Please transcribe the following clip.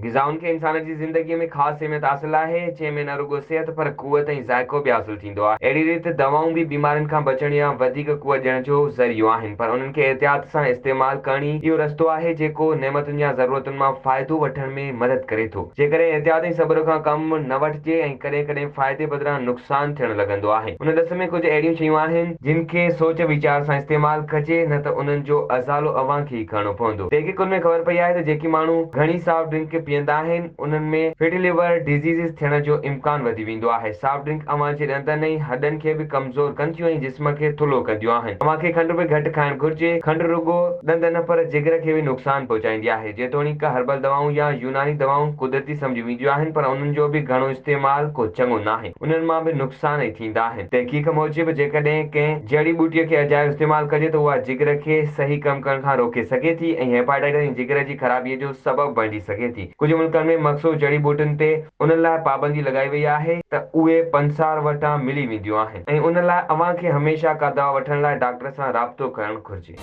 ग़िज़ाउनि खे इंसान जी ज़िंदगीअ में ख़ासि अहमियत हासिल आहे, जंहिंमें न रुॻो सिहत पर क़ुवत ऐं ज़ाइक़ो बि हासिल थींदो आहे। अहिड़ी रीति दवाऊं बि बीमारियुनि खां बचण या वधीक क़ुवत ॾियण जो ज़रियो आहिनि, पर उन्हनि खे एहतियात सां इस्तेमालु करणी इहो रस्तो आहे जेको नेमतुनि या ज़रूरतुनि मां फ़ाइदो वठण में मदद करे थो। जेकॾहिं एहतियात ऐं सब्र खां कमु न वठिजे ऐं कॾहिं कॾहिं फ़ाइदे बदिरां नुक़सान थियण लॻंदो आहे। उन ॾस में कुझु अहिड़ियूं शयूं आहिनि जिन खे सोच वीचार सां इस्तेमालु कजे, न त उन्हनि जो अज़ालो अव्हां खे ई खणणो पवंदो। तहक़ीक़ुनि में ख़बर पई आहे त जेके माण्हू घणी सॉफ्ट ड्रिंक पीअंदा आहिनि, उन्हनि में फैटी लिवर डिज़ीज़ थियण जो इम्कान वधी वेंदो आहे। सॉफ्ट ड्रिंक अव्हां जे ॾंदनि ऐं हॾनि खे बि कमज़ोर कंदियूं ऐं जिस्म खे थुल्हो कंदियूं आहिनि। अव्हां खे खंडु बि घटि खाइणु घुर्जे। खंडु रुॻो ॾंद न पर जिगर खे बि नुक़सान पहुचाईंदी आहे। जेतोणीकि हर्बल दवाऊं या यूनानी दवाऊं कुदरती सम्झी वेंदियूं आहिनि, पर उन्हनि जो बि घणो इस्तेमालु को चङो न आहे। उन्हनि मां बि नुक़सान ई थींदा आहिनि। तहक़ीक़ मूजिबि जेकॾहिं कंहिं जड़ी बूटीअ खे अजायो इस्तेमालु कजे त उहा जिगर खे सही कमु करण खां रोके सघे थी ऐं हेपाटाइटिस ऐं जिगर जी ख़राबीअ जो सबबु बणिजी सघे थी। कुझु मुल्कनि में मख़सूस जड़ी बूटियुनि ते उन लाइ पाबंदी लॻाई वई आहे त उहे पंसार वटां मिली वेंदियूं आहिनि ऐं उन लाइ अव्हां खे हमेशह का दवा वठण लाइ डॉक्टर सां राबितो करणु घुर्जे।